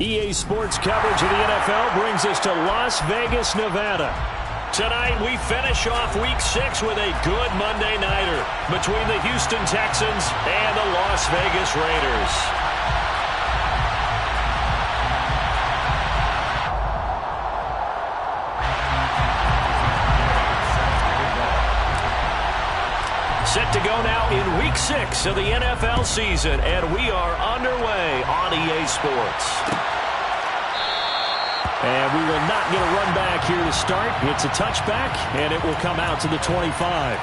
EA Sports coverage of the NFL brings us to Las Vegas, Nevada. Tonight, we finish off Week 6 with a good Monday nighter between the Houston Texans and the Las Vegas Raiders. Set to go now in Week 6 of the NFL season, and we are underway on EA Sports. And we will not get a run back here to start. It's a touchback, and it will come out to the 25.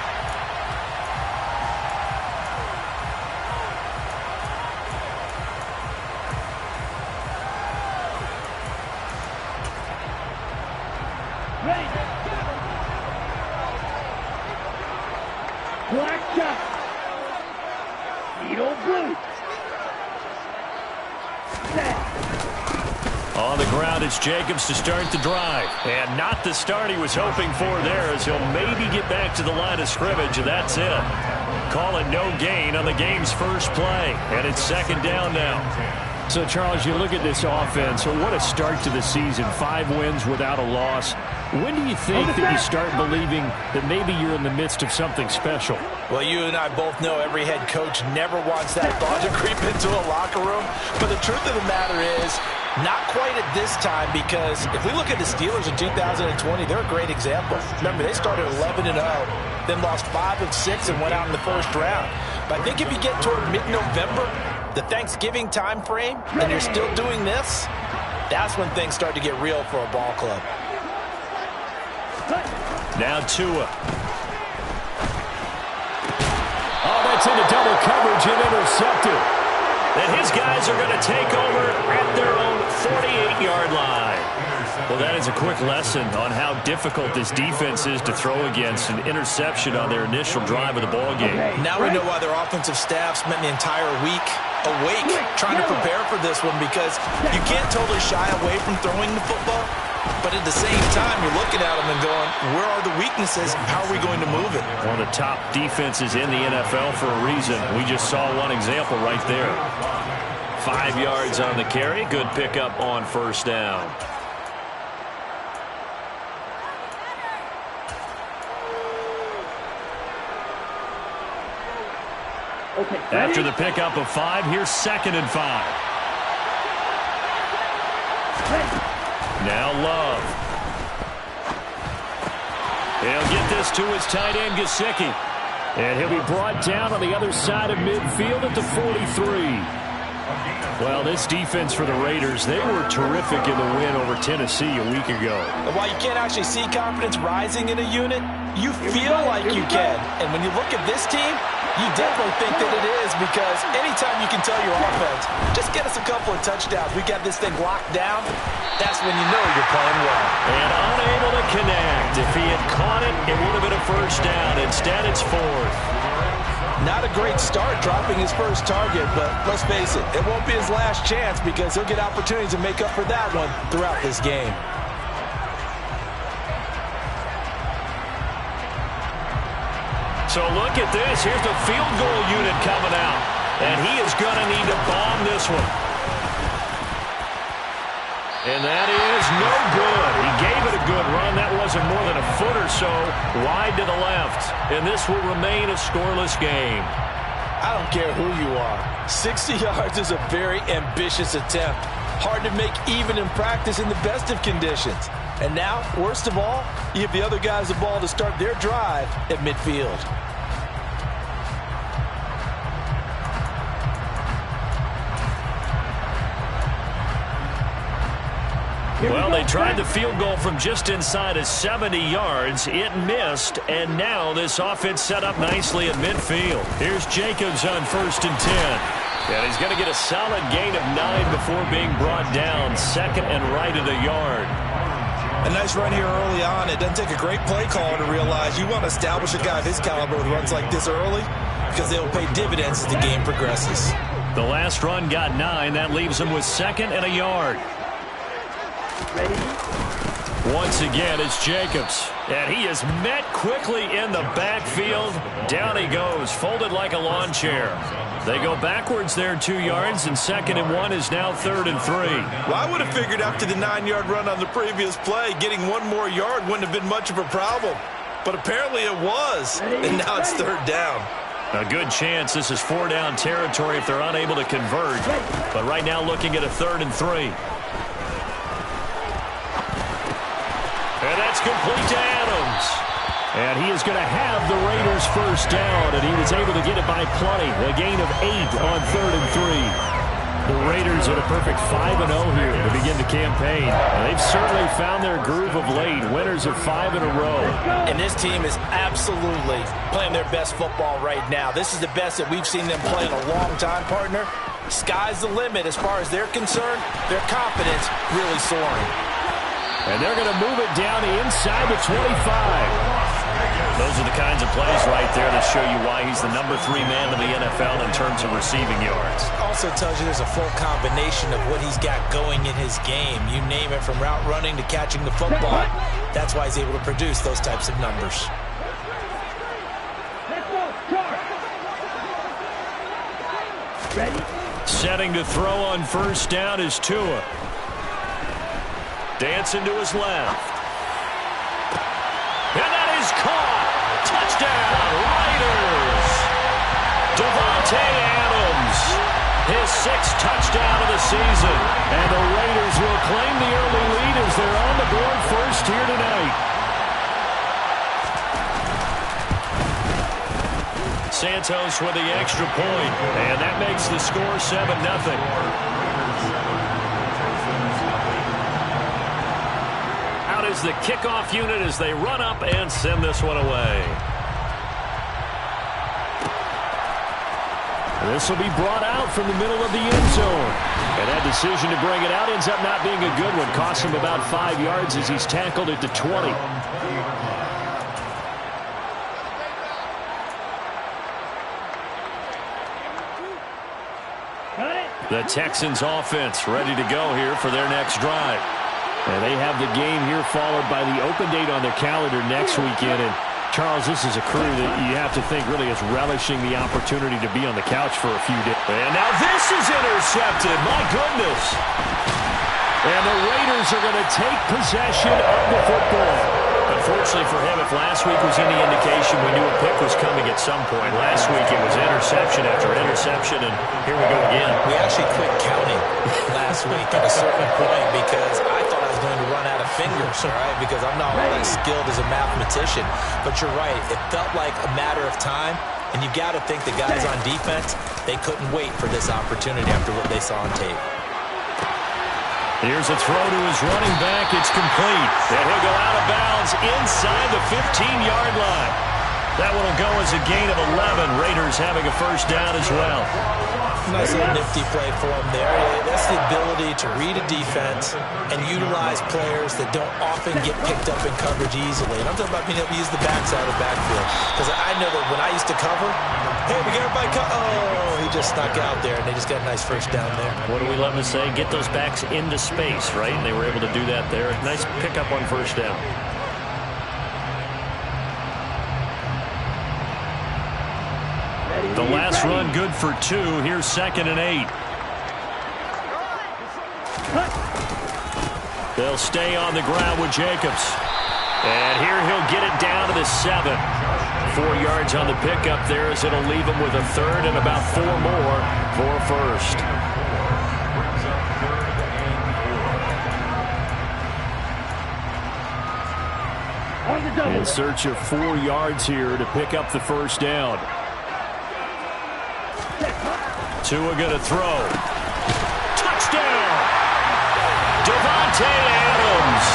On the ground, it's Jacobs to start the drive. And not the start he was hoping for there, as he'll maybe get back to the line of scrimmage, and that's it. Call it no gain on the game's first play. And it's second down now. So, Charles, you look at this offense, so what a start to the season. 5 wins without a loss. When do you think that you start believing that maybe you're in the midst of something special? Well, you and I both know every head coach never wants that thought to creep into a locker room. But the truth of the matter is, not quite at this time, because if we look at the Steelers in 2020, they're a great example. Remember, they started 11-0, then lost 5 of 6 and went out in the first round. But I think if you get toward mid-November, the Thanksgiving time frame, and you're still doing this, that's when things start to get real for a ball club. Now Tua. Oh, that's into double coverage and intercepted. And his guys are going to take over at their own 48-yard line. Well, that is a quick lesson on how difficult this defense is to throw against. An interception on their initial drive of the ballgame. Now we know why their offensive staff spent the entire week awake trying to prepare for this one, because you can't totally shy away from throwing the football. But at the same time, you're looking at them and going, where are the weaknesses? How are we going to move it? One of the top defenses in the NFL for a reason. We just saw one example right there. 5 yards on the carry. Good pickup on first down. After the pickup of 5, here's 2nd and 5. Now Love. He'll get this to his tight end, Gesicki. And he'll be brought down on the other side of midfield at the 43. Well, this defense for the Raiders, they were terrific in the win over Tennessee a week ago. And while you can't actually see confidence rising in a unit, you feel like you can. And when you look at this team, you definitely think that it is, because anytime you can tell your offense, just get us a couple of touchdowns, we got this thing locked down, that's when you know you're playing well. And unable to connect. If he had caught it, it would have been a first down. Instead, it's 4th. Not a great start dropping his first target, but let's face it, it won't be his last chance, because he'll get opportunities to make up for that one throughout this game. So look at this. Here's the field goal unit coming out. And he is going to need to bomb this one. And that is no good. He gave it a good run. That wasn't more than a foot or so wide to the left. And this will remain a scoreless game. I don't care who you are. 60 yards is a very ambitious attempt. Hard to make even in practice in the best of conditions. And now, worst of all, you give the other guys the ball to start their drive at midfield. Well, they tried the field goal from just inside of 70 yards. It missed, and now this offense set up nicely at midfield. Here's Jacobs on 1st and 10. And he's going to get a solid gain of 9 before being brought down. 2nd and right at a yard. A nice run here early on. It doesn't take a great play caller to realize you want to establish a guy of his caliber with runs like this early, because they will pay dividends as the game progresses. The last run got 9. That leaves him with 2nd and a yard. Once again, it's Jacobs. And he is met quickly in the backfield. Down he goes, folded like a lawn chair. They go backwards there 2 yards, and 2nd and 1 is now 3rd and 3. Well, I would have figured after the 9-yard run on the previous play, getting 1 more yard wouldn't have been much of a problem. But apparently it was, and now it's 3rd down. A good chance this is 4-down territory if they're unable to convert. But right now looking at a 3rd and 3. And that's complete to Adams. And he is going to have the Raiders first down, and he was able to get it by plenty. A gain of 8 on 3rd and 3. The Raiders at a perfect 5-0 here to begin the campaign. And they've certainly found their groove of late. Winners of 5 in a row. And this team is absolutely playing their best football right now. This is the best that we've seen them play in a long time, partner. Sky's the limit as far as they're concerned. Their confidence really soaring. And they're going to move it down inside the 25. Those are the kinds of plays right there that show you why he's the number 3 man in the NFL in terms of receiving yards. Also tells you there's a full combination of what he's got going in his game. You name it, from route running to catching the football. That's why he's able to produce those types of numbers. Ready? Setting to throw on first down is Tua. Dancing to his left. And that is caught. Touchdown, Raiders. Davante Adams. His 6th touchdown of the season. And the Raiders will claim the early lead as they're on the board first here tonight. Santos with the extra point. And that makes the score 7-0. Is the kickoff unit as they run up and send this one away. This will be brought out from the middle of the end zone. And that decision to bring it out ends up not being a good one. Costs him about 5 yards as he's tackled it to 20. The Texans offense ready to go here for their next drive. And they have the game here followed by the open date on their calendar next weekend. And, Charles, this is a crew that you have to think really is relishing the opportunity to be on the couch for a few days. And now this is intercepted. My goodness. And the Raiders are going to take possession of the football. Unfortunately for him, if last week was any indication, we knew a pick was coming at some point. Last week it was interception after interception, and here we go again. We actually quit counting last week at a certain point because I thought I was going to run out of fingers, all right, because I'm not all that skilled as a mathematician. But you're right. It felt like a matter of time, and you got to think the guys on defense, they couldn't wait for this opportunity after what they saw on tape. Here's a throw to his running back. It's complete. And he'll go out of bounds inside the 15-yard line. That one will go as a gain of 11. Raiders having a first down as well. Nice little nifty play for him there. That's the ability to read a defense and utilize players that don't often get picked up in coverage easily. And I'm talking about being able to use the backside of the backfield. Because I know that when I used to cover, hey, we got everybody oh, he just snuck out there, and they just got a nice first down there. What do we love to say? Get those backs into space, right? And they were able to do that there. Nice pickup on first down. The last run good for 2. Here's 2nd and 8. They'll stay on the ground with Jacobs. And here he'll get it down to the 7. 4 yards on the pickup there as it'll leave him with a 3rd and about 4 more for a first. In search of 4 yards here to pick up the first down. Tua going to throw. Touchdown! Davante Adams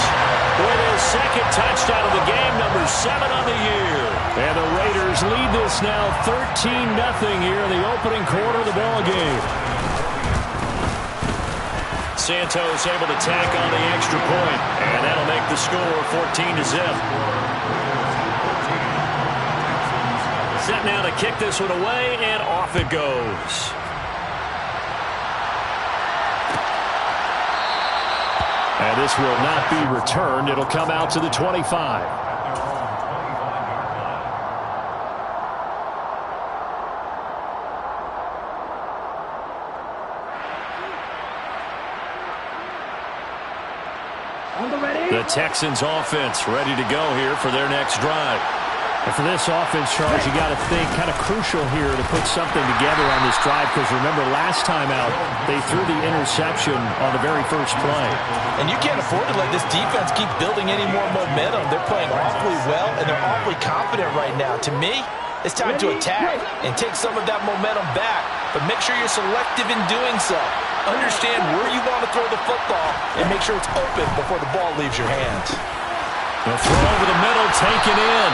with his 2nd touchdown of the game, number 7 on the year. And the Raiders lead this now 13-0 here in the opening quarter of the ball game. Santos able to tack on the extra point, and that'll make the score 14-0. Set now to kick this one away, and off it goes. And this will not be returned. It'll come out to the 25. The Texans offense ready to go here for their next drive. And for this offense, Charles, you got to think kind of crucial here to put something together on this drive, because remember last time out they threw the interception on the very first play. And you can't afford to let this defense keep building any more momentum. They're playing awfully well, and they're awfully confident right now. To me, it's time to attack and take some of that momentum back, but make sure you're selective in doing so. Understand where you want to throw the football and make sure it's open before the ball leaves your hands. The throw over the middle, taken in.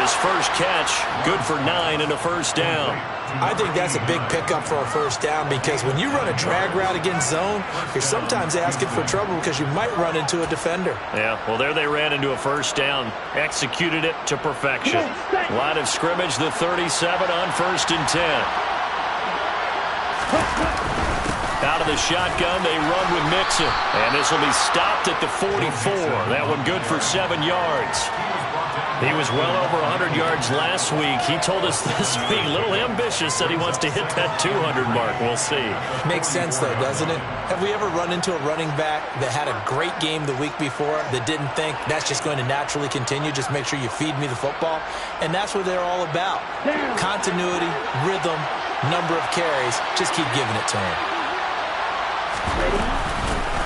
His first catch, good for 9 and a first down. I think that's a big pickup for a first down, because when you run a drag route against zone, you're sometimes asking for trouble because you might run into a defender. Yeah, well, there they ran into a first down. Executed it to perfection. Line of scrimmage, the 37 on 1st and 10. Out of the shotgun, they run with Mixon. And this will be stopped at the 44. That one good for 7 yards. He was well over 100 yards last week. He told us this week, a little ambitious, that he wants to hit that 200 mark. We'll see. Makes sense, though, doesn't it? Have we ever run into a running back that had a great game the week before that didn't think that's just going to naturally continue? Just make sure you feed me the football. And that's what they're all about. Continuity, rhythm, number of carries. Just keep giving it to him.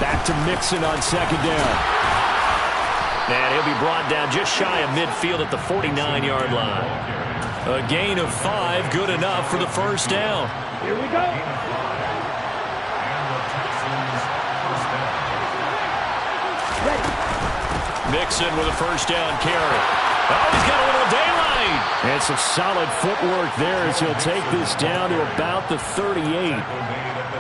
Back to Mixon on 2nd down. And he'll be brought down just shy of midfield at the 49-yard line. A gain of 5, good enough for the first down. Here we go. Mixon with a first down carry. Oh, he's got a little daylight. And some solid footwork there as he'll take this down to about the 38.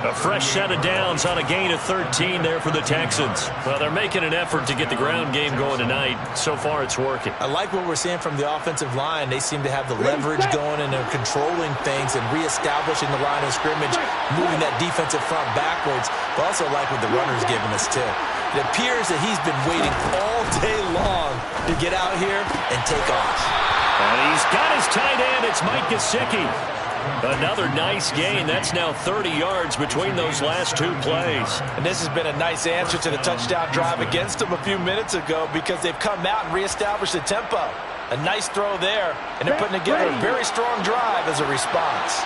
A fresh set of downs on a gain of 13 there for the Texans. Well, they're making an effort to get the ground game going tonight. So far, it's working. I like what we're seeing from the offensive line. They seem to have the leverage going, and they're controlling things and reestablishing the line of scrimmage, moving that defensive front backwards. But also like what the runner's giving us, too. It appears that he's been waiting all day long to get out here and take off. And he's got his tight end. It's Mike Gesicki. Another nice gain. That's now 30 yards between those last 2 plays. And this has been a nice answer to the touchdown drive against them a few minutes ago, because they've come out and reestablished the tempo. A nice throw there, and they're putting together a very strong drive as a response.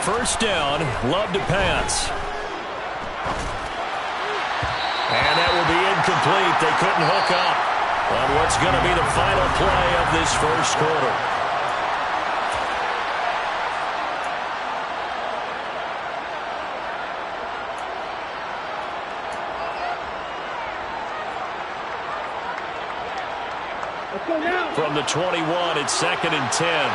First down, Love to pass. And that will be incomplete. They couldn't hook up on what's going to be the final play of this first quarter. From the 21, it's 2nd and 10.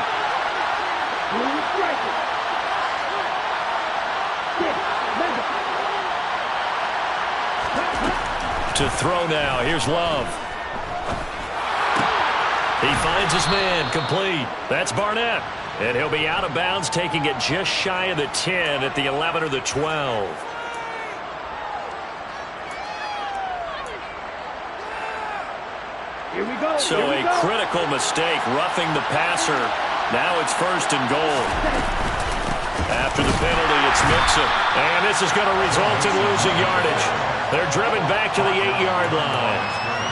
To throw now. Here's Love. He finds his man. Complete. That's Barnett. And he'll be out of bounds, taking it just shy of the 10 at the 11 or the 12. Here we go. So a critical mistake, roughing the passer. Now it's 1st and goal. After the penalty, it's Mixon. And this is going to result in losing yardage. They're driven back to the 8-yard line.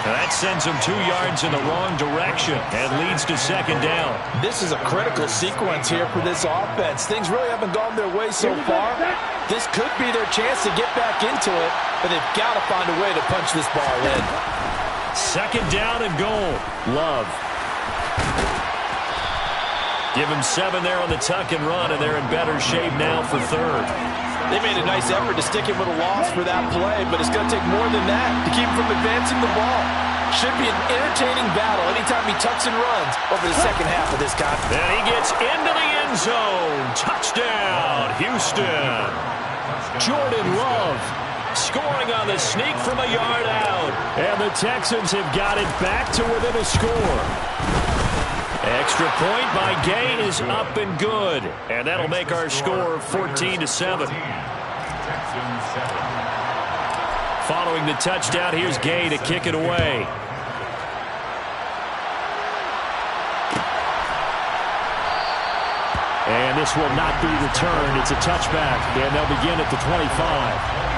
That sends them 2 yards in the wrong direction and leads to 2nd down. This is a critical sequence here for this offense. Things really haven't gone their way so far. This could be their chance to get back into it, but they've got to find a way to punch this ball in. 2nd down and goal. Love. Give him 7 there on the tuck and run, and they're in better shape now for 3rd. They made a nice effort to stick him with a loss for that play, but it's going to take more than that to keep him from advancing the ball. Should be an entertaining battle anytime he tucks and runs over the second half of this contest. And he gets into the end zone. Touchdown, Houston. Jordan Love scoring on the sneak from a yard out. And the Texans have got it back to within a score. Extra point by Gay is up and good. And that'll make our score 14-7. Following the touchdown, here's Gay to kick it away. And this will not be returned. It's a touchback, and they'll begin at the 25.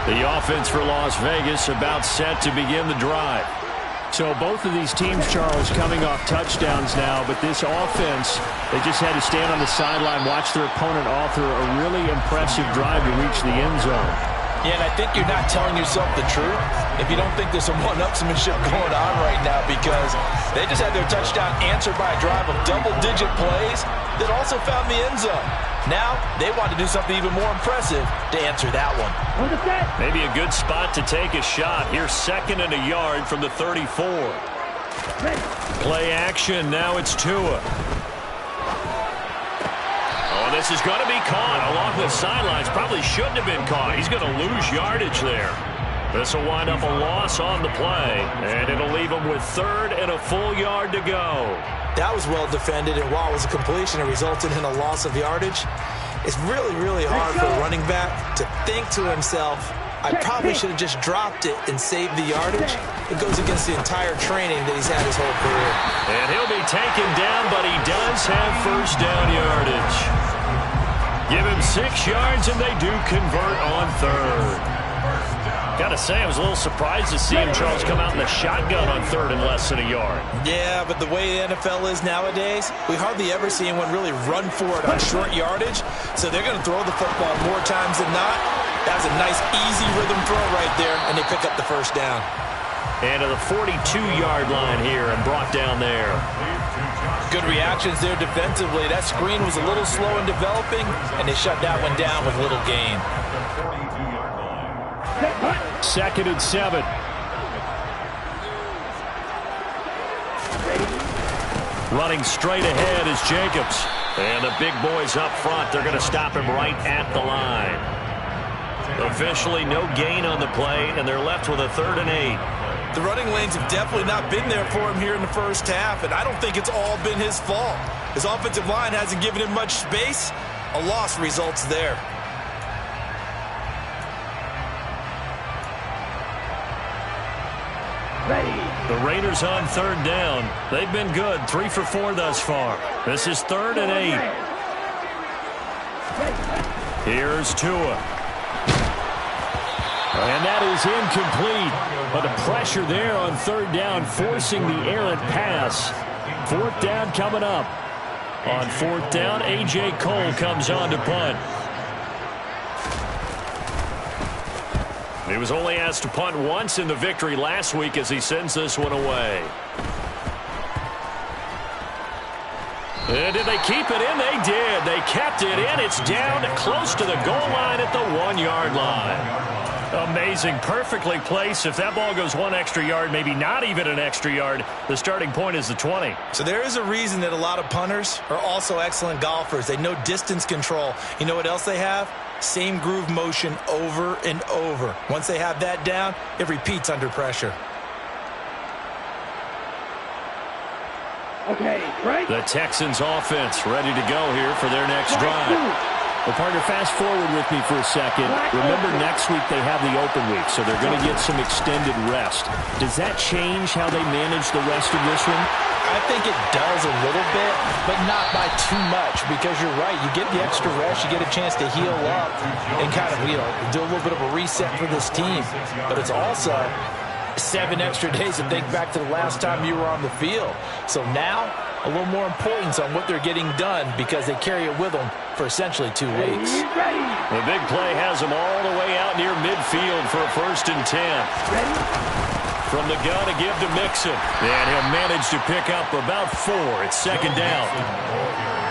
The offense for Las Vegas about set to begin the drive. So both of these teams, Charles, coming off touchdowns now, but this offense, they just had to stand on the sideline, watch their opponent author a really impressive drive to reach the end zone. Yeah, and I think you're not telling yourself the truth if you don't think there's some one-upsmanship going on right now, because they just had their touchdown answered by a drive of double-digit plays that also found the end zone. Now, they want to do something even more impressive to answer that one. Maybe a good spot to take a shot. Here's 2nd and a yard from the 34. Play action. Now it's Tua. Oh, this is going to be caught along the sidelines. Probably shouldn't have been caught. He's going to lose yardage there. This will wind up a loss on the play, and it'll leave him with 3rd and a full yard to go. That was well defended, and while it was a completion, it resulted in a loss of yardage. It's really, really hard for a running back to think to himself, I probably should have just dropped it and saved the yardage. It goes against the entire training that he's had his whole career. And he'll be taken down, but he does have 1st down yardage. Give him 6 yards, and they do convert on 3rd. Gotta say, I was a little surprised to see him, Charles, come out in the shotgun on 3rd and less than a yard. Yeah, but the way the NFL is nowadays, we hardly ever see anyone really run for it on short yardage. So they're going to throw the football more times than not. That was a nice, easy rhythm throw right there, and they pick up the 1st down. And to the 42-yard line here and brought down there. Good reactions there defensively. That screen was a little slow in developing, and they shut that one down with little gain. 2nd and 7. Running straight ahead is Jacobs. And the big boys up front, they're going to stop him right at the line. Officially no gain on the play, and they're left with a 3rd and 8. The running lanes have definitely not been there for him here in the first half, and I don't think it's all been his fault. His offensive line hasn't given him much space. A loss results there. The Raiders on 3rd down. They've been good, 3 for 4 thus far. This is 3rd and 8. Here's Tua. And that is incomplete. But the pressure there on 3rd down, forcing the errant pass. 4th down coming up. On 4th down, A.J. Cole comes on to punt. He was only asked to punt once in the victory last week as he sends this one away. And did they keep it in? They did. They kept it in. It's down close to the goal line at the 1-yard line. Amazing. Perfectly placed. If that ball goes 1 extra yard, maybe not even an extra yard, the starting point is the 20. So there is a reason that a lot of punters are also excellent golfers. They know distance control. You know what else they have? Same groove motion over and over. Once they have that down, it repeats under pressure. Okay, right. The Texans offense ready to go here for their next drive. Well, partner, fast forward with me for a second. Remember, next week they have the open week, so they're going to get some extended rest. Does that change how they manage the rest of this one? I think it does a little bit, but not by too much, because you're right. You get the extra rest. You get a chance to heal up and kind of, do a little bit of a reset for this team. But it's also 7 extra days to think back to the last time you were on the field. So now, a little more importance on what they're getting done, because they carry it with them for essentially 2 weeks. The big play has them all the way out near midfield for a 1st and 10. From the gun to give to Mixon. And he'll manage to pick up about 4. It's 2nd down.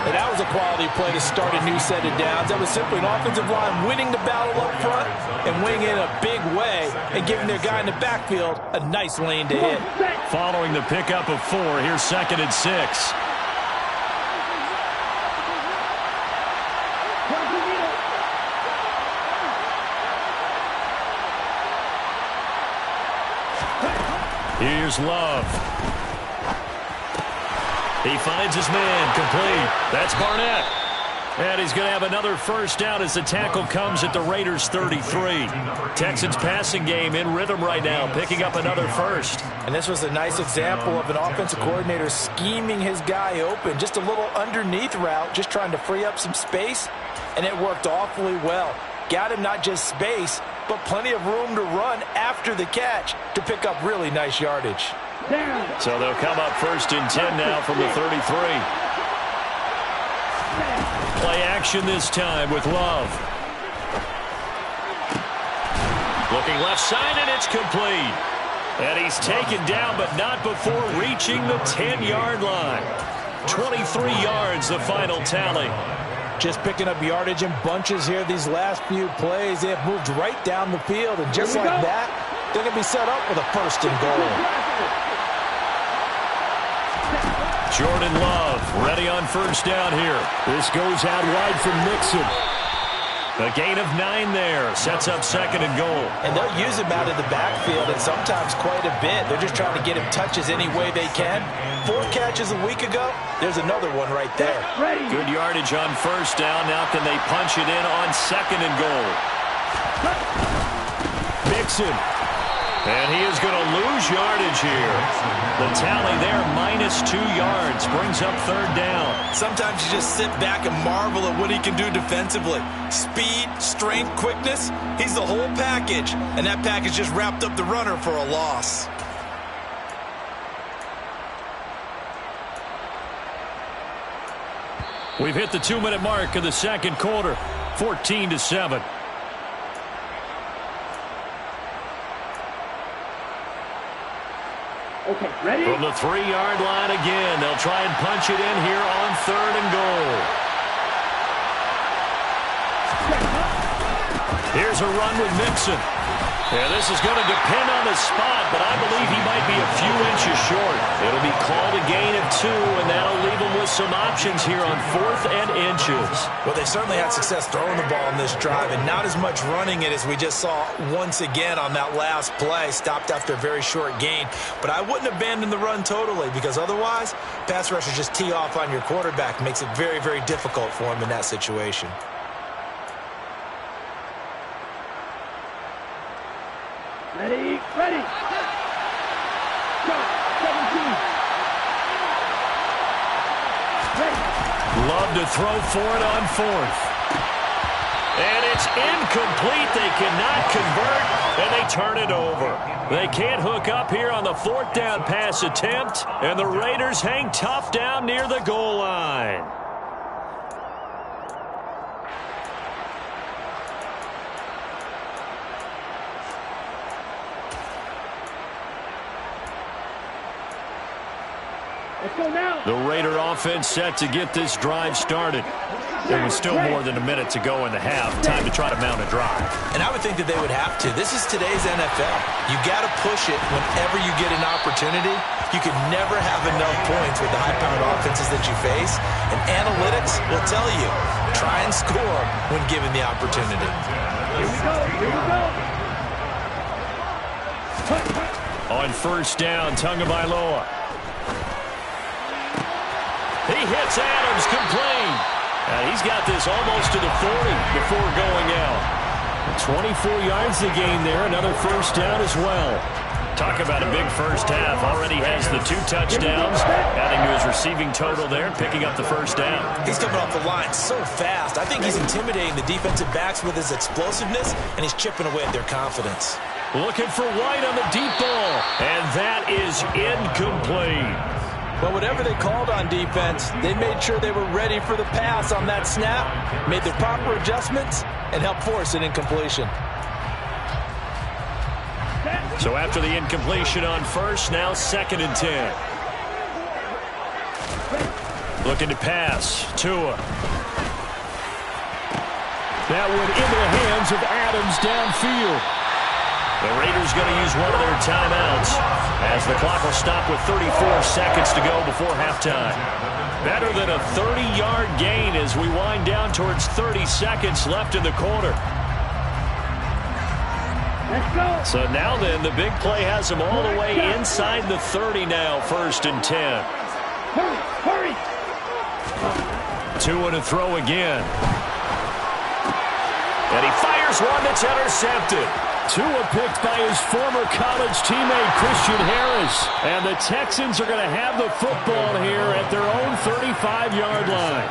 And that was a quality play to start a new set of downs. That was simply an offensive line winning the battle up front and winning in a big way and giving their guy in the backfield a nice lane to hit. Following the pickup of 4, here's 2nd and 6. Here's Love. He finds his man, complete. That's Barnett. And he's going to have another first down as the tackle comes at the Raiders' 33. Texans passing game in rhythm right now, picking up another first. And this was a nice example of an offensive coordinator scheming his guy open. Just a little underneath route, just trying to free up some space, and it worked awfully well. Got him not just space, but plenty of room to run after the catch to pick up really nice yardage. So they'll come up 1st and 10 now from the 33. Play action this time with Love. Looking left side, and it's complete. And he's taken down, but not before reaching the 10-yard line. 23 yards, the final tally. Just picking up yardage in bunches here these last few plays. They have moved right down the field, and just like that, they're going to be set up with a 1st and goal. Jordan Love ready on first down here. This goes out wide from Mixon. A gain of 9 there. Sets up 2nd and goal. And they'll use him out of the backfield, and sometimes quite a bit. They're just trying to get him touches any way they can. 4 catches a week ago. There's another one right there. Good yardage on first down. Now can they punch it in on 2nd and goal? Mixon. And he is going to lose yardage here. The tally there, -2 yards, brings up 3rd down. Sometimes you just sit back and marvel at what he can do defensively. Speed, strength, quickness, he's the whole package. And that package just wrapped up the runner for a loss. We've hit the 2-minute mark of the 2nd quarter, 14-7. Okay, ready? From the 3-yard line again, they'll try and punch it in here on 3rd and goal. Here's a run with Mixon. Yeah, this is going to depend on the spot, but I believe he might be a few inches short. It'll be called a gain of 2, and that'll leave him with some options here on 4th and inches. Well, they certainly had success throwing the ball in this drive, and not as much running it as we just saw once again on that last play. Stopped after a very short gain. But I wouldn't abandon the run totally, because otherwise, pass rushers just tee off on your quarterback. Makes it very, very difficult for him in that situation. Ready, ready. Go, 17. Ready. Love to throw for it on 4th. And it's incomplete. They cannot convert, and they turn it over. They can't hook up here on the 4th down pass attempt, and the Raiders hang tough down near the goal line. Let's go now. The Raider offense set to get this drive started. There was still more than a minute to go in the half. Time to try to mount a drive. And I would think that they would have to. This is today's NFL. You got to push it whenever you get an opportunity. You can never have enough points with the high-powered offenses that you face. And analytics will tell you, try and score when given the opportunity. Here we go, here we go. On first down, Tagovailoa. He hits Adams, complete. He's got this almost to the 40 before going out. 24 yards to gain there, another first down as well. Talk about a big first half. Already has the 2 touchdowns, adding to his receiving total there, picking up the first down. He's coming off the line so fast. I think he's intimidating the defensive backs with his explosiveness, and he's chipping away at their confidence. Looking for White on the deep ball, and that is incomplete. But whatever they called on defense, they made sure they were ready for the pass on that snap, made their proper adjustments, and helped force an incompletion. So after the incompletion on first, now 2nd and 10. Looking to pass. Tua. That one into the hands of Adams downfield. The Raiders going to use one of their timeouts as the clock will stop with 34 seconds to go before halftime. Better than a 30-yard gain as we wind down towards 30 seconds left in the quarter. Let's go. So now then, the big play has them all the way inside the 30 now, 1st and 10. Hurry, hurry. Tua to throw again. And he fires one that's intercepted. Tua picked by his former college teammate Christian Harris. And the Texans are going to have the football here at their own 35-yard line.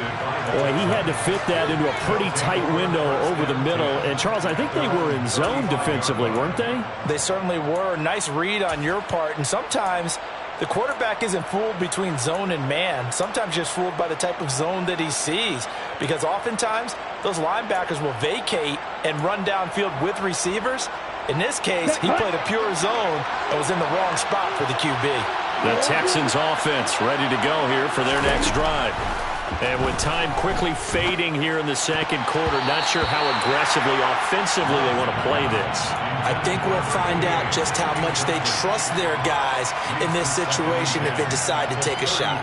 Boy, he had to fit that into a pretty tight window over the middle. And, Charles, I think they were in zone defensively, weren't they? They certainly were. Nice read on your part. And sometimes the quarterback isn't fooled between zone and man. Sometimes just fooled by the type of zone that he sees. Because oftentimes, those linebackers will vacate and run downfield with receivers. In this case, he played a pure zone and was in the wrong spot for the QB. The Texans offense ready to go here for their next drive. And with time quickly fading here in the second quarter, not sure how aggressively, offensively they want to play this. I think we'll find out just how much they trust their guys in this situation if they decide to take a shot.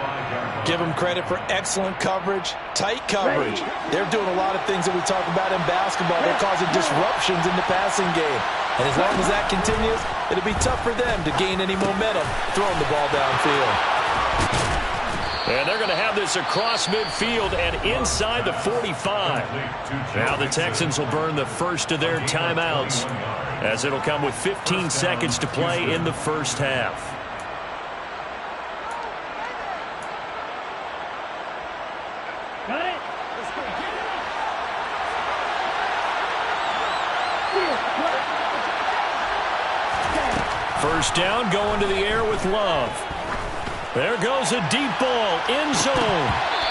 Give them credit for excellent coverage, tight coverage. They're doing a lot of things that we talk about in basketball. They're causing disruptions in the passing game. And as long as that continues, it'll be tough for them to gain any momentum throwing the ball downfield. And they're going to have this across midfield and inside the 45. Now the Texans will burn the first of their timeouts as it'll come with 15 seconds to play in the first half. Got it? Let's go. First down, going to the air with Love. There goes a deep ball, end zone.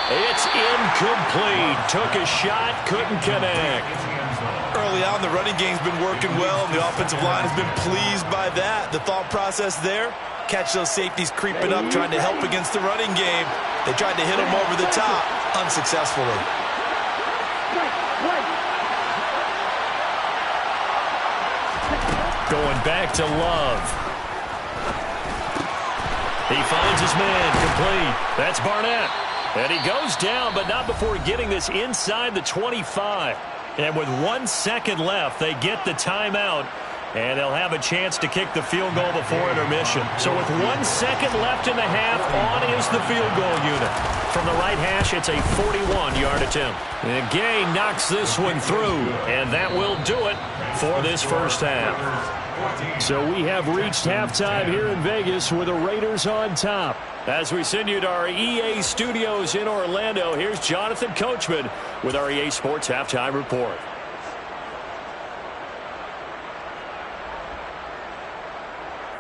It's incomplete. Took a shot, couldn't connect. Early on, the running game's been working well, and the offensive line has been pleased by that. The thought process there, catch those safeties creeping up, trying to help against the running game. They tried to hit them over the top, unsuccessfully. Going back to Love. He finds his man, complete. That's Barnett. And he goes down, but not before getting this inside the 25. And with 1 second left, they get the timeout. And they'll have a chance to kick the field goal before intermission. So with 1 second left in the half, on is the field goal unit. From the right hash, it's a 41-yard attempt. And Gay knocks this one through. And that will do it for this first half. So we have reached halftime here in Vegas with the Raiders on top. As we send you to our EA studios in Orlando, here's Jonathan Coachman with our EA Sports Halftime Report.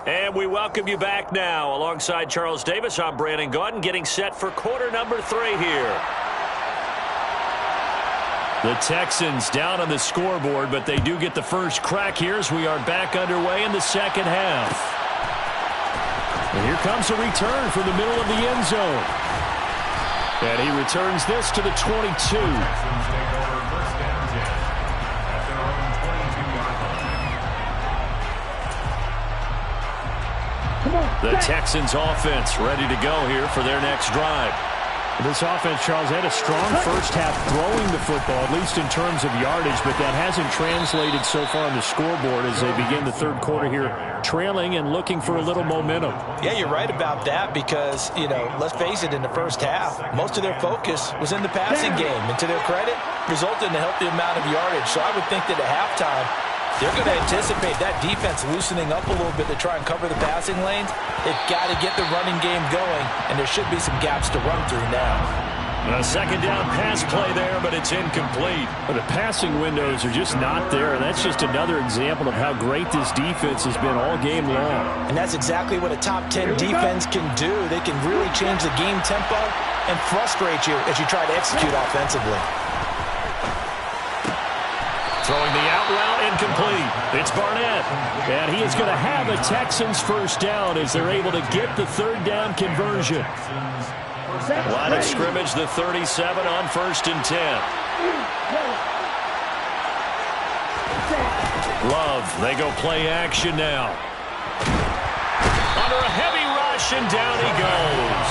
And we welcome you back now. Alongside Charles Davis, I'm Brandon Gaudin, getting set for quarter number 3 here. The Texans down on the scoreboard, but they do get the first crack here as we are back underway in the second half. And here comes a return from the middle of the end zone. And he returns this to the 22. The Texans offense ready to go here for their next drive. This offense, Charles, had a strong first half throwing the football, at least in terms of yardage, but that hasn't translated so far on the scoreboard as they begin the third quarter here, trailing and looking for a little momentum. Yeah, you're right about that because, let's face it, in the first half, most of their focus was in the passing game. And to their credit, resulted in a healthy amount of yardage. So I would think that at halftime, they're going to anticipate that defense loosening up a little bit to try and cover the passing lanes. They've got to get the running game going, and there should be some gaps to run through now. A second down pass play there, but it's incomplete. But the passing windows are just not there. That's just another example of how great this defense has been all game long. And that's exactly what a top 10 defense can do. They can really change the game tempo and frustrate you as you try to execute offensively. Throwing the out route, incomplete. It's Barnett. And he is going to have a Texans first down as they're able to get the third down conversion. Line of scrimmage, the 37 on 1st and 10. Love, they go play action now. Under a heavy rush, and down he goes.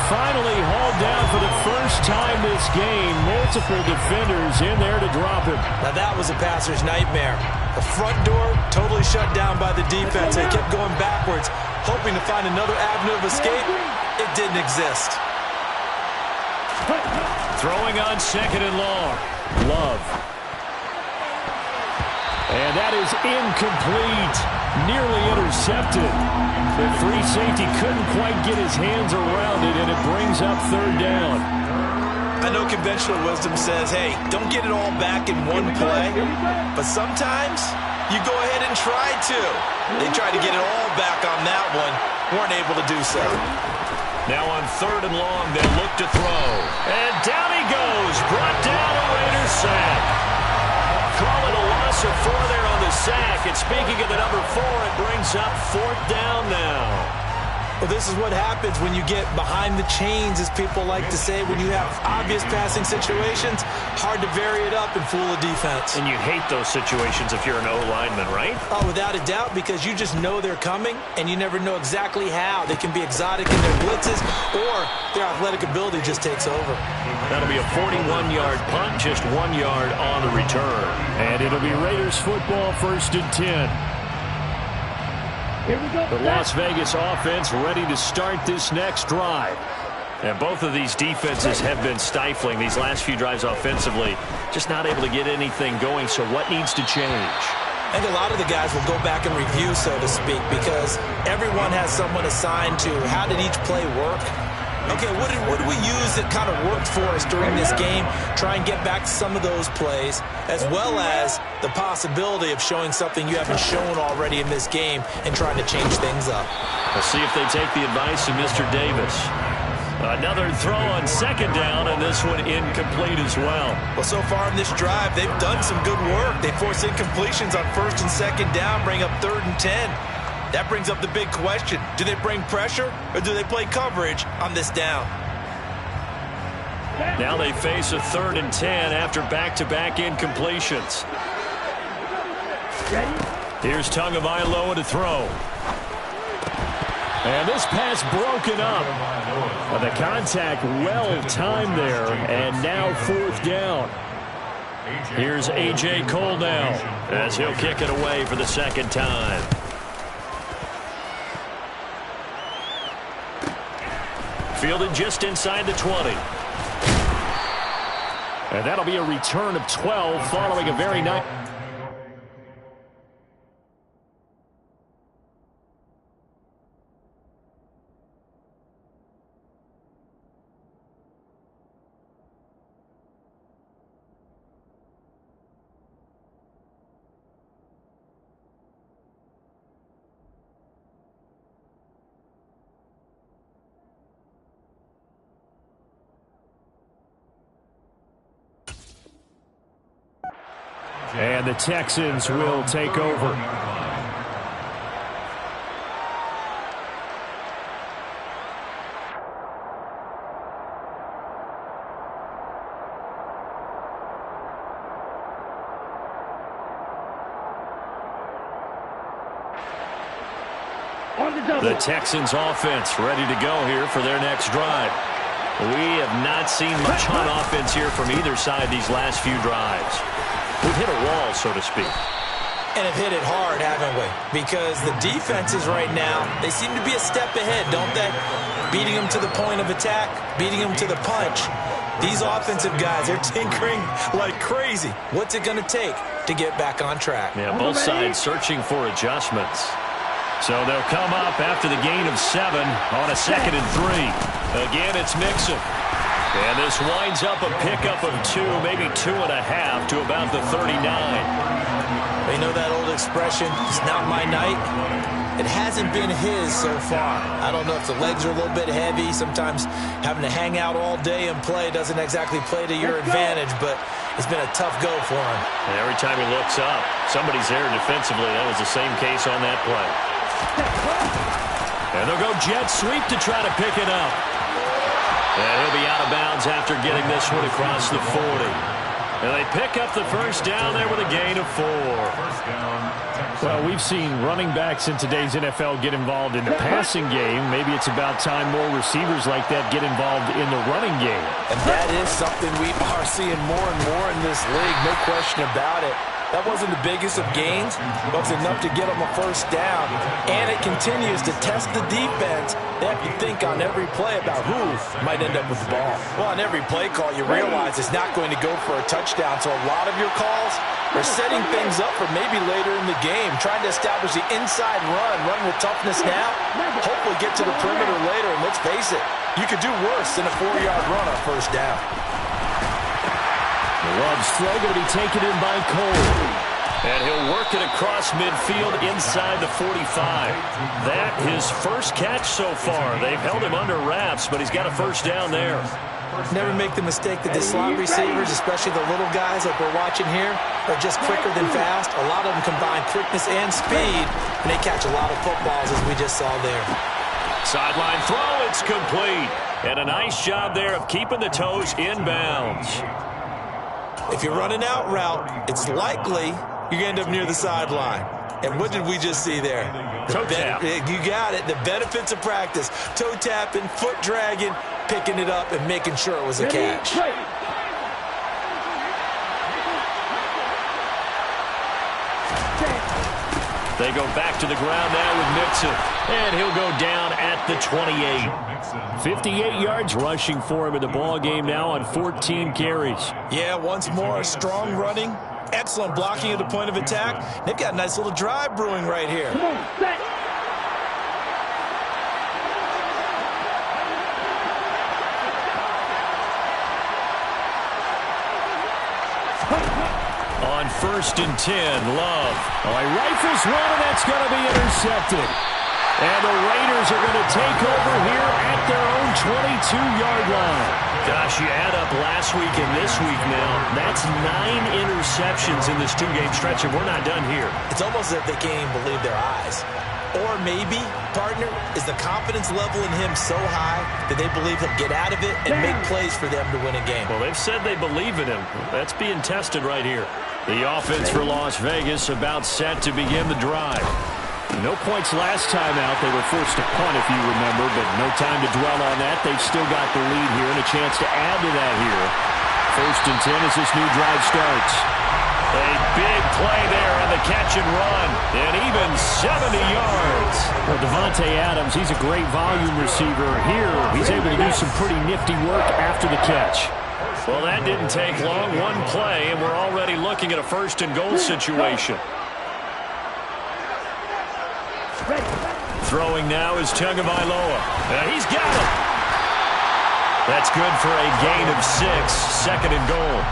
Finally hauled down for the first time this game. Multiple defenders in there to drop him. Now that was a passer's nightmare. The front door totally shut down by the defense. They kept going backwards, hoping to find another avenue of escape. It didn't exist. Throwing on 2nd and long. Love. And that is incomplete. Nearly intercepted. The free safety couldn't quite get his hands around it, and it brings up 3rd down. I know conventional wisdom says, hey, don't get it all back in one play. But sometimes you go ahead and try to. They tried to get it all back on that one. Weren't able to do so. Now on 3rd and long, they'll look to throw. And down he goes. Brought down a Raiders sack. Call it a loss of 4 there on the sack. And speaking of the number 4, it brings up 4th down now. Well, this is what happens when you get behind the chains, as people like to say. When you have obvious passing situations, hard to vary it up and fool a defense. And you hate those situations if you're an O-lineman, right? Oh, without a doubt, because you just know they're coming, and you never know exactly how. They can be exotic in their blitzes, or their athletic ability just takes over. That'll be a 41-yard punt, just 1 yard on the return. And it'll be Raiders football, 1st and 10. Here we go. The Las Vegas offense ready to start this next drive. And both of these defenses have been stifling these last few drives offensively. Just not able to get anything going, so what needs to change? I think a lot of the guys will go back and review, so to speak, because everyone has someone assigned to how did each play work. Okay, what did we use that kind of worked for us during this game? Try and get back to some of those plays, as well as the possibility of showing something you haven't shown already in this game and trying to change things up. Let's see if they take the advice of Mr. Davis. Another throw on 2nd down, and this one incomplete as well. Well, so far in this drive, they've done some good work. They force incompletions on 1st and 2nd down, bring up 3rd and 10. That brings up the big question. Do they bring pressure or do they play coverage on this down? Now they face a 3rd and 10 after back-to-back incompletions. Here's Tagovailoa to throw. And this pass broken up. The contact well timed there, and now 4th down. Here's A.J. Cole now as he'll kick it away for the 2nd time. Fielded just inside the 20. And that'll be a return of 12 following a very nice... And the Texans will take over. The Texans offense ready to go here for their next drive. We have not seen much on offense here from either side these last few drives. We've hit a wall, so to speak. And have hit it hard, haven't we? Because the defenses right now, they seem to be a step ahead, don't they? Beating them to the point of attack, beating them to the punch. These offensive guys, they're tinkering like crazy. What's it going to take to get back on track? Yeah, both sides searching for adjustments. So they'll come up after the gain of 7 on a 2nd and 3. Again, it's Mixon. And this winds up a pickup of 2, maybe 2.5 to about the 39. You know that old expression, it's not my night? It hasn't been his so far. I don't know if the legs are a little bit heavy. Sometimes having to hang out all day and play doesn't exactly play to your advantage, but it's been a tough go for him. And every time he looks up, somebody's there defensively. That was the same case on that play. And they'll go jet sweep to try to pick it up. And he'll be out of bounds after getting this one across the 40. And they pick up the first down there with a gain of 4. Well, we've seen running backs in today's NFL get involved in the passing game. Maybe it's about time more receivers like that get involved in the running game. And that is something we are seeing more and more in this league, no question about it. That wasn't the biggest of gains, but it's enough to get them a first down. And it continues to test the defense. They have to think on every play about who might end up with the ball. Well, on every play call, you realize it's not going to go for a touchdown. So a lot of your calls are setting things up for maybe later in the game, trying to establish the inside run with toughness now, hopefully get to the perimeter later. And let's face it, you could do worse than a 4-yard run on first down. Love's throw going to be taken in by Cole. And he'll work it across midfield inside the 45. That his first catch so far. They've held him under wraps, but he's got a first down there. Never make the mistake that the slot receivers, especially the little guys like we're watching here, are just quicker than fast. A lot of them combine quickness and speed, and they catch a lot of footballs, as we just saw there. Sideline throw, it's complete. And a nice job there of keeping the toes inbounds. If you're running out route, it's likely you're going to end up near the sideline. And what did we just see there? Toe tap. You got it. The benefits of practice. Toe tapping, foot dragging, picking it up, and making sure it was a catch. They go back to the ground now with Mixon. And he'll go down at the 28. 58 yards rushing for him in the ball game now on 14 carries. Yeah, once more, strong running. Excellent blocking at the point of attack. They've got a nice little drive brewing right here. Come on, set. On 1st and 10, Love. Oh, he rifles one, and that's going to be intercepted. And the Raiders are going to take over here at their own 22-yard line. Gosh, you add up last week and this week now. That's 9 interceptions in this 2-game stretch, and we're not done here. It's almost as if they can't even believe their eyes. Or maybe, partner, is the confidence level in him so high that they believe he'll get out of it and make plays for them to win a game. Well, they've said they believe in him. That's being tested right here. The offense for Las Vegas about set to begin the drive. No points last time out. They were forced to punt, if you remember, but no time to dwell on that. They've still got the lead here and a chance to add to that here. 1st and 10 as this new drive starts. A big play there on the catch and run, and even 70 yards. Well, Devontae Adams, he's a great volume receiver. Here, he's able to do some pretty nifty work after the catch. Well, that didn't take long. One play, and we're already looking at a 1st and goal situation. Throwing now is Tagovailoa. He's got it. That's good for a gain of 6, 2nd and goal.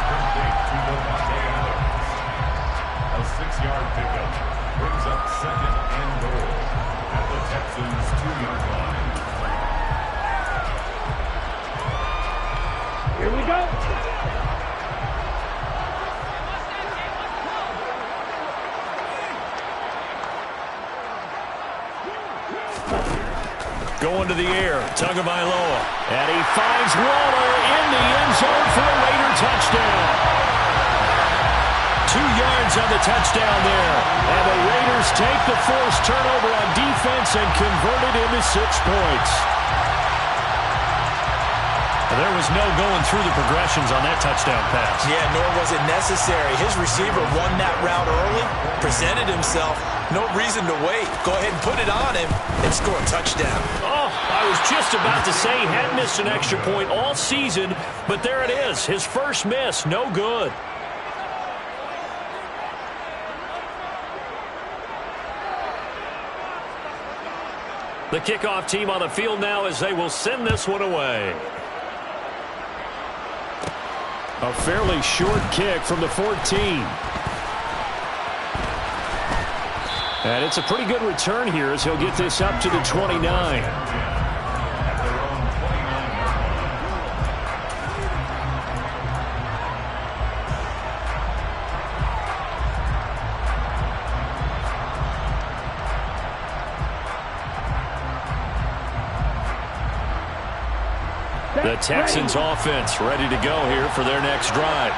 A 6-yard pickup brings up 2nd and goal at the Texans' 2-yard line. Here we go. Going to the air, Tagovailoa. And he finds Waller in the end zone for a Raider touchdown. 2 yards on the touchdown there. And the Raiders take the forced turnover on defense and convert it into 6 points. There was no going through the progressions on that touchdown pass. Yeah, nor was it necessary. His receiver won that route early, presented himself. No reason to wait. Go ahead and put it on him and score a touchdown. Oh, I was just about to say he hadn't missed an extra point all season, but there it is. His first miss, no good. The kickoff team on the field now as they will send this one away. A fairly short kick from the 14. And it's a pretty good return here as he'll get this up to the 29. The The Texans offense ready to go here for their next drive.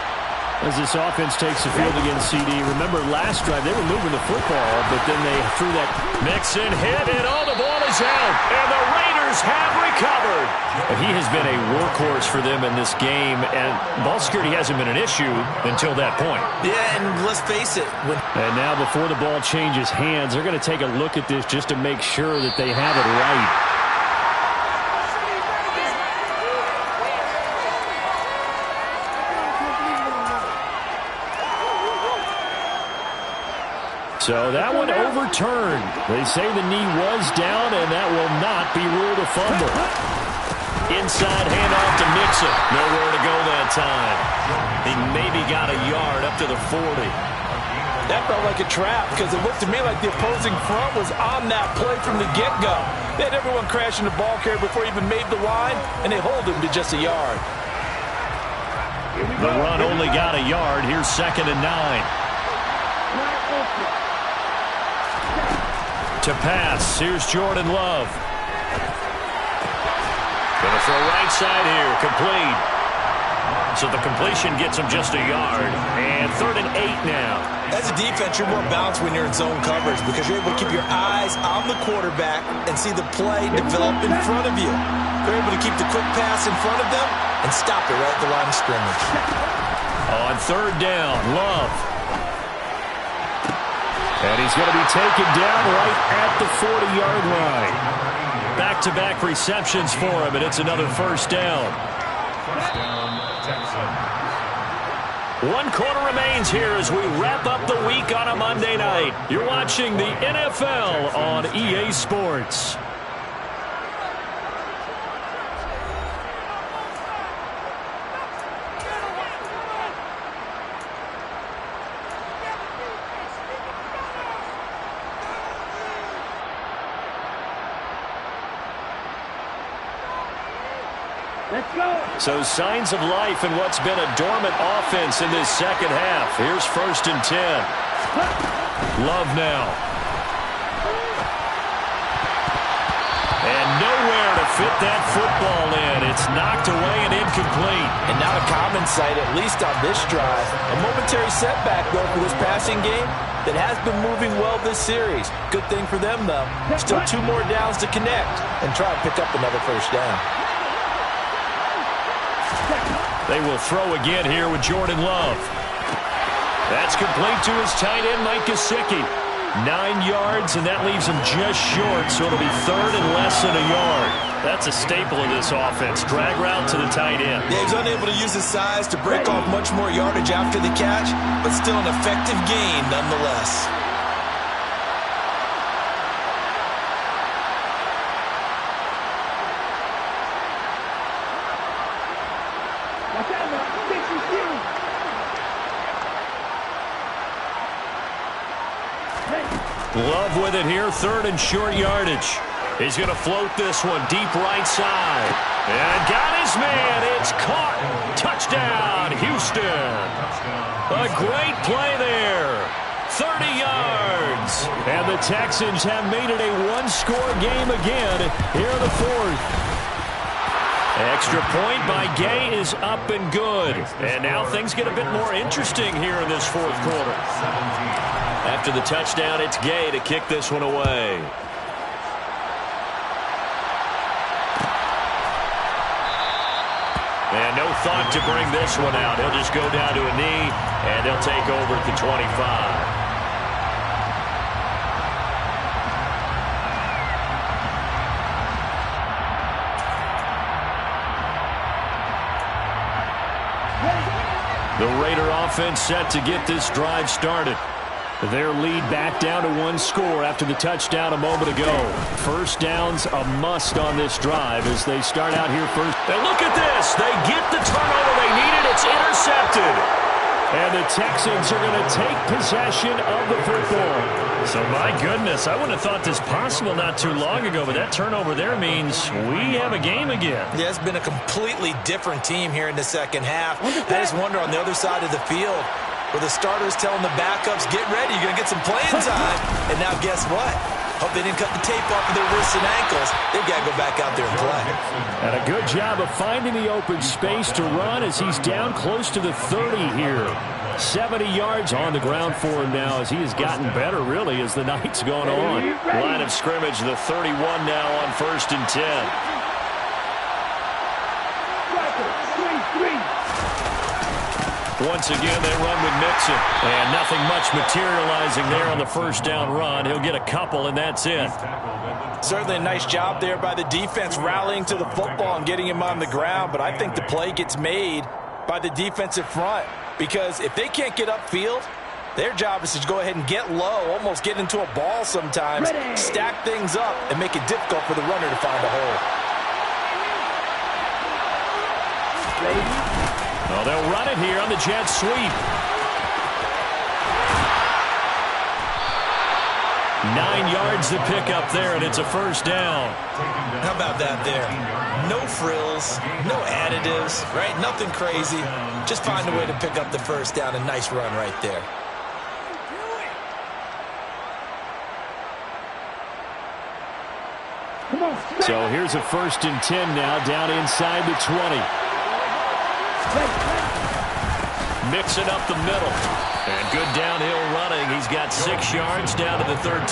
As this offense takes the field against CD, remember last drive they were moving the football, but then they threw that Mixon hit, and the ball is out, and the Raiders have recovered. He has been a workhorse for them in this game, and ball security hasn't been an issue until that point. Yeah, and let's face it. And now before the ball changes hands, they're going to take a look at this just to make sure that they have it right. So that one overturned. They say the knee was down, and that will not be ruled a fumble. Inside handoff to Mixon. Nowhere to go that time. He maybe got a yard up to the 40. That felt like a trap because it looked to me like the opposing front was on that play from the get-go. They had everyone crashing the ball carrier before he even made the line, and they hold him to just a yard. The run only got a yard. Here's 2nd and 9. To pass, here's Jordan Love. Gonna throw right side here, complete. So the completion gets him just a yard. And 3rd and 8 now. As a defense, you're more balanced when you're in zone coverage because you're able to keep your eyes on the quarterback and see the play develop in front of you. They're able to keep the quick pass in front of them and stop it right at the line of scrimmage. On 3rd down, Love. And he's going to be taken down right at the 40-yard line. Back-to-back receptions for him, and it's another 1st down. First down, Texans. 1 quarter remains here as we wrap up the week on a Monday night. You're watching the NFL on EA Sports. Let's go. So signs of life in what's been a dormant offense in this second half. Here's 1st and 10. Love now. And nowhere to fit that football in. It's knocked away and incomplete. And not a common sight, at least on this drive. A momentary setback, though, for this passing game that has been moving well this series. Good thing for them, though. Still 2 more downs to connect and try to pick up another 1st down. They will throw again here with Jordan Love. That's complete to his tight end, Mike Gesicki. 9 yards, and that leaves him just short, so it'll be 3rd and less than a yard. That's a staple of this offense. Drag route to the tight end. Yeah, he's unable to use his size to break off much more yardage after the catch, but still an effective gain nonetheless. Love with it here, 3rd and short yardage. He's going to float this one deep right side. And got his man. It's caught. Touchdown, Houston. A great play there. 30 yards. And the Texans have made it a 1-score game again here in the 4th. Extra point by Gay is up and good. And now things get a bit more interesting here in this 4th quarter. After the touchdown, it's Gay to kick this one away. And no thought to bring this one out. He'll just go down to a knee, and they'll take over at the 25. The Raider offense set to get this drive started. Their lead back down to 1 score after the touchdown a moment ago. 1st down's a must on this drive as they start out here first. And look at this. They get the turnover they needed. It's intercepted. And the Texans are going to take possession of the football. So, my goodness, I wouldn't have thought this possible not too long ago, but that turnover there means we have a game again. Yeah, it's been a completely different team here in the second half. I just wonder on the other side of the field, where the starters telling the backups, get ready, you're going to get some playing time. And now guess what? Hope they didn't cut the tape off of their wrists and ankles. They've got to go back out there and play. And a good job of finding the open space to run as he's down close to the 30 here. 70 yards on the ground for him now as he has gotten better, really, as the night's gone on. Line of scrimmage, the 31 now on 1st and 10. Once again, they run with Mixon. And nothing much materializing there on the first down run. He'll get a couple, and that's it. Certainly a nice job there by the defense rallying to the football and getting him on the ground. But I think the play gets made by the defensive front. Because if they can't get upfield, their job is to go ahead and get low, almost get into a ball sometimes, stack things up, and make it difficult for the runner to find a hole. Well, they'll run it here on the jet sweep. 9 yards to pick up there, and it's a first down. How about that there? No frills, no additives, right? Nothing crazy. Just find a way to pick up the first down. A nice run right there. So here's a 1st and 10 now, down inside the 20. Mixing up the middle. And good downhill running. He's got 6 yards down to the 13.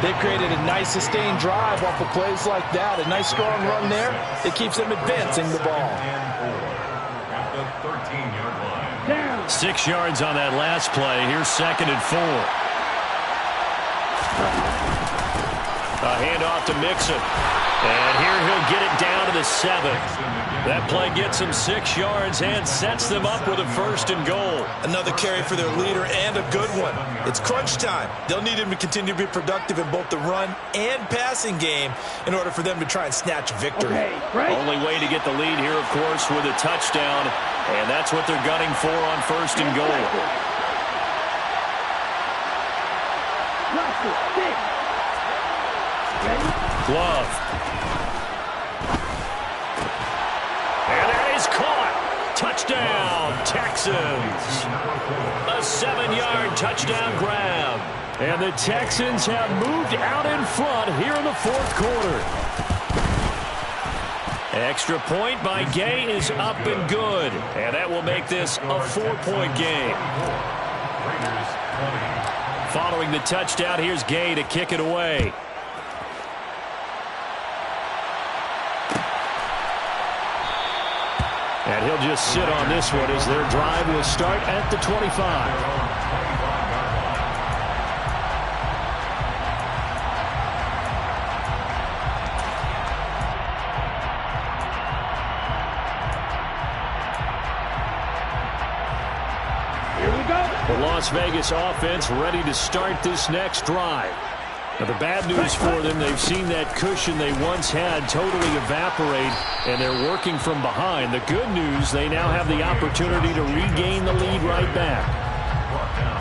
They've created a nice sustained drive off of plays like that. A nice strong run there. It keeps them advancing the ball. 6 yards on that last play. Here's 2nd and 4. A handoff to Mixon. And here he'll get it down to the 7. That play gets him 6 yards and sets them up with a 1st and goal. Another carry for their leader and a good one. It's crunch time. They'll need him to continue to be productive in both the run and passing game in order for them to try and snatch victory. Only way to get the lead here, of course, with a touchdown. And that's what they're gunning for on 1st and goal. Glove. And that is caught. Touchdown, Texans. A 7-yard touchdown grab. And the Texans have moved out in front here in the 4th quarter. Extra point by Gay is up and good. And that will make this a 4-point game. Following the touchdown, here's Gay to kick it away. And he'll just sit on this one as their drive will start at the 25. The Las Vegas offense ready to start this next drive. Now, the bad news for them, they've seen that cushion they once had totally evaporate, and they're working from behind. The good news, they now have the opportunity to regain the lead right back.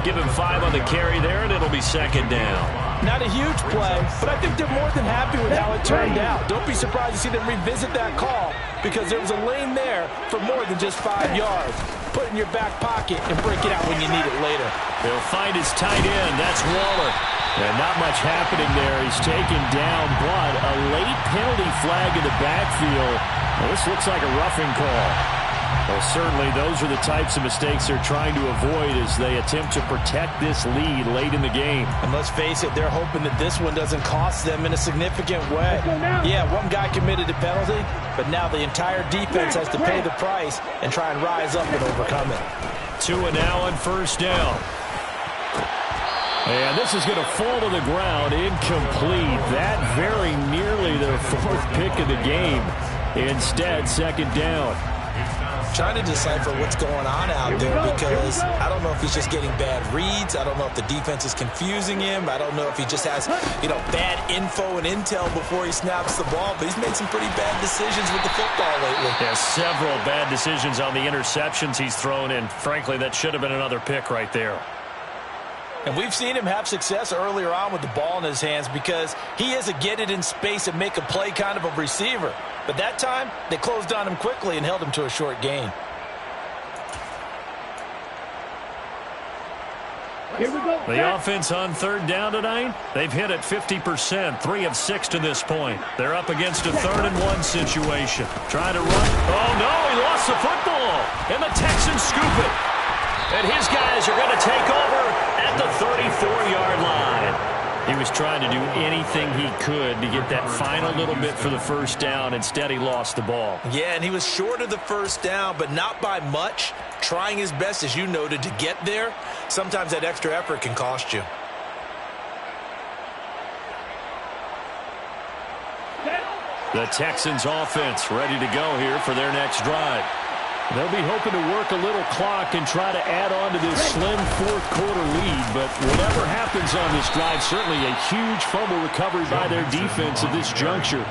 Give him 5 on the carry there, and it'll be 2nd down. Not a huge play, but I think they're more than happy with how it turned out. Don't be surprised to see them revisit that call because there was a lane there for more than just 5 yards. Put it in your back pocket and break it out when you need it later. They'll find his tight end. That's Waller. And not much happening there. He's taken down, but a late penalty flag in the backfield. Well, this looks like a roughing call. Well, certainly those are the types of mistakes they're trying to avoid as they attempt to protect this lead late in the game. And let's face it, they're hoping that this one doesn't cost them in a significant way. Yeah, one guy committed a penalty, but now the entire defense has to pay the price and try and rise up and overcome it. 2 and now on 1st down. And this is going to fall to the ground, incomplete. That very nearly their 4th pick of the game. Instead, 2nd down. Trying to decipher what's going on out there because I don't know if he's just getting bad reads. I don't know if the defense is confusing him. I don't know if he just has, bad info and intel before he snaps the ball. But he's made some pretty bad decisions with the football lately. Yeah, several bad decisions on the interceptions he's thrown in. Frankly, that should have been another pick right there. And we've seen him have success earlier on with the ball in his hands because he is a get it in space and make a play kind of a receiver. But that time, they closed on him quickly and held him to a short gain. Here we go. The offense on third down tonight, they've hit it 50%, 3 of 6 to this point. They're up against a 3rd-and-1 situation. Trying to run. Oh, no, he lost the football. And the Texans scoop it. And his guys are going to take over at the 34-yard line. He was trying to do anything he could to get that final little bit for the first down. Instead, he lost the ball. Yeah, and he was short of the first down, but not by much. Trying his best, as you noted, to get there. Sometimes that extra effort can cost you. The Texans offense ready to go here for their next drive. They'll be hoping to work a little clock and try to add on to this slim fourth-quarter lead. But whatever happens on this drive, certainly a huge fumble recovery by their defense at this juncture.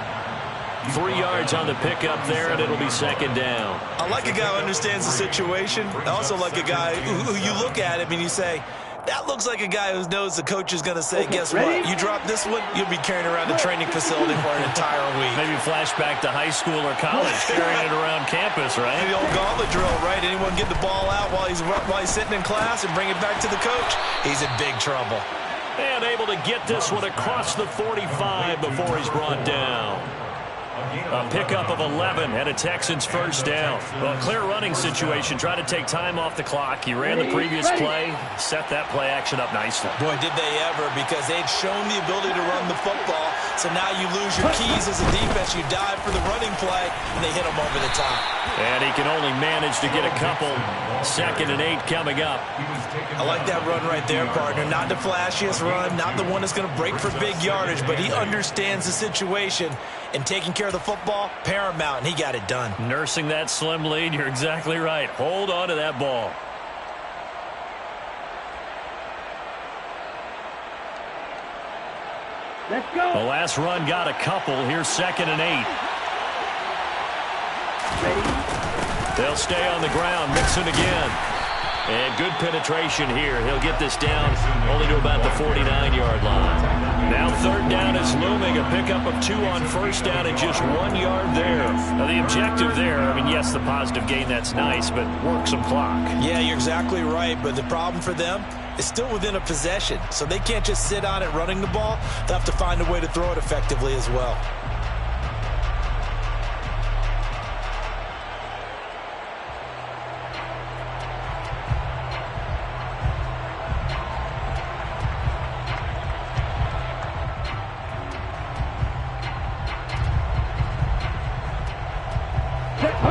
3 yards on the pickup there, and it'll be 2nd down. I like a guy who understands the situation. I also like a guy who you look at him and you say, that looks like a guy who knows the coach is going to say, guess what? You drop this one, you'll be carrying around the training facility for an entire week. Maybe flashback to high school or college, carrying it around campus, right? The old gauntlet drill, right? Anyone get the ball out while he's sitting in class and bring it back to the coach? He's in big trouble. And able to get this one across the 45 before he's brought down. A pickup of 11 and a Texans first down. Well, clear running situation. Try to take time off the clock. He ran the previous play, set that play action up nicely. Boy, did they ever, because they'd shown the ability to run the football. So now you lose your keys as a defense. You dive for the running play, and they hit him over the top. And he can only manage to get a couple. 2nd and 8 coming up. I like that run right there, partner. Not the flashiest run, not the one that's going to break for big yardage, but he understands the situation, and taking care of the football, paramount, and he got it done. Nursing that slim lead, you're exactly right. Hold on to that ball. Let's go. The last run got a couple. Here's 2nd and 8. They'll stay on the ground. Mixon again. And good penetration here. He'll get this down only to about the 49-yard line. Now 3rd down is looming. A pickup of 2 on 1st down and just 1 yard there. Now the objective there, I mean, yes, the positive gain, that's nice, but work some clock. Yeah, you're exactly right, but the problem for them is still within a possession. So they can't just sit on it running the ball. They'll have to find a way to throw it effectively as well.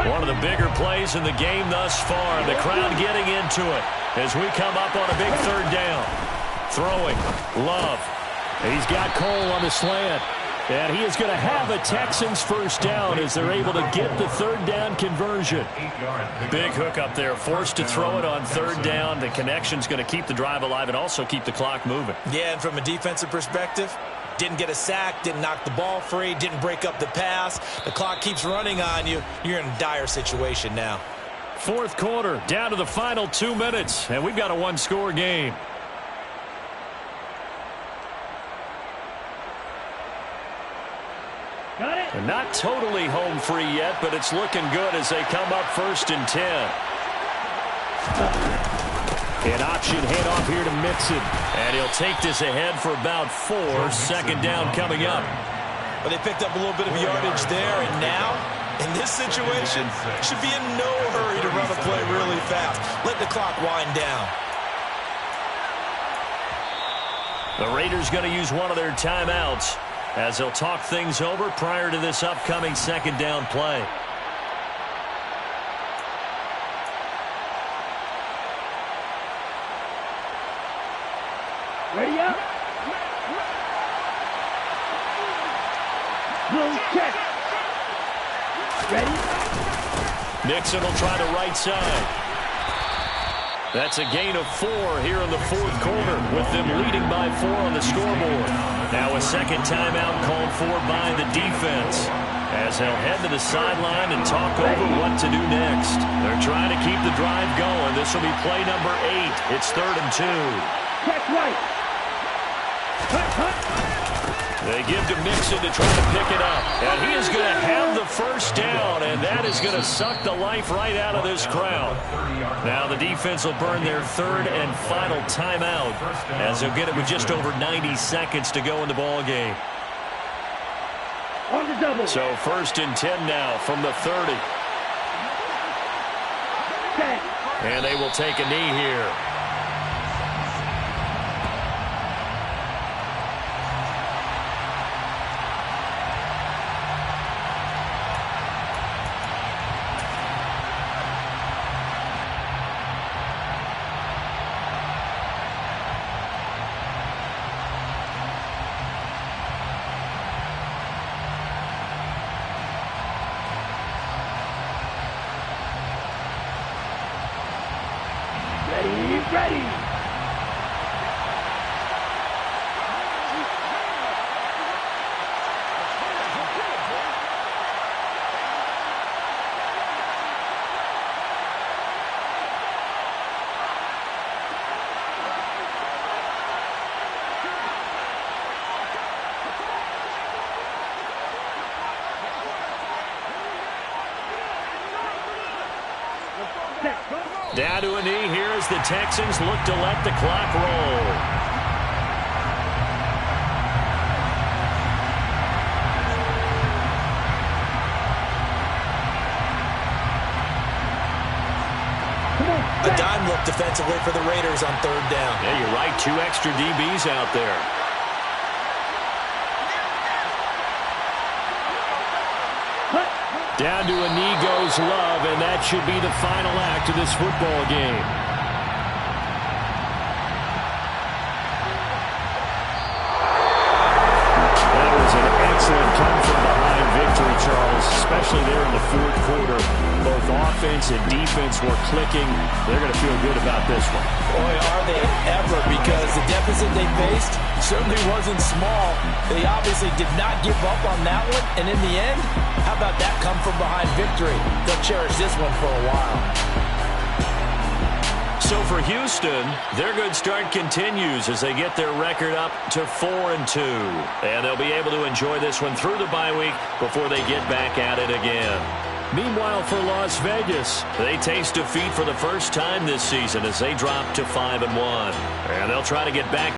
One of the bigger plays in the game thus far. The crowd getting into it as we come up on a big 3rd down. Throwing, Love. He's got Cole on the slant. And he is going to have a Texans first down as they're able to get the 3rd down conversion. Big hook up there. Forced to throw it on 3rd down. The connection's going to keep the drive alive and also keep the clock moving. Yeah, and from a defensive perspective, didn't get a sack, didn't knock the ball free, didn't break up the pass. The clock keeps running on you. You're in a dire situation now. 4th quarter, down to the final 2 minutes, and we've got a 1-score game. Got it. And not totally home free yet, but it's looking good as they come up 1st and 10. An option handoff here to Mixon. And he'll take this ahead for about 4. 2nd down coming up. But they picked up a little bit of yardage there, and now, in this situation, should be in no hurry to run a play really fast. Let the clock wind down. The Raiders going to use one of their timeouts as they'll talk things over prior to this upcoming 2nd down play. Ready up. Blue check. Ready. Nixon will try the right side. That's a gain of 4 here in the 4th quarter with them leading by 4 on the scoreboard. Now a 2nd timeout called for by the defense as they'll head to the sideline and talk over what to do next. They're trying to keep the drive going. This will be play number 8. It's 3rd and 2. Check right. Cut, cut. They give to Mixon to try to pick it up. And he is going to have the first down, and that is going to suck the life right out of this crowd. Now the defense will burn their third and final timeout as they'll get it with just over 90 seconds to go in the ball game. On the double. So 1st and 10 now from the 30. Set. And they will take a knee here. Ready. Down to a knee here as the Texans look to let the clock roll. A dime look defensively for the Raiders on 3rd down. Yeah, you're right. 2 extra DBs out there. Down to a knee goes Love, and that should be the final act of this football game. That was an excellent come-from-behind victory, Charles, especially there in the 4th quarter. Both offense and defense were clicking. They're going to feel good about this one. Boy, are they ever, because the deficit they faced certainly wasn't small. They obviously did not give up on that one, and in the end, how about that come-from-behind victory? They'll cherish this one for a while. So for Houston, their good start continues as they get their record up to 4-2. And they'll be able to enjoy this one through the bye week before they get back at it again. Meanwhile, for Las Vegas, they taste defeat for the first time this season as they drop to 5-1. And they'll try to get back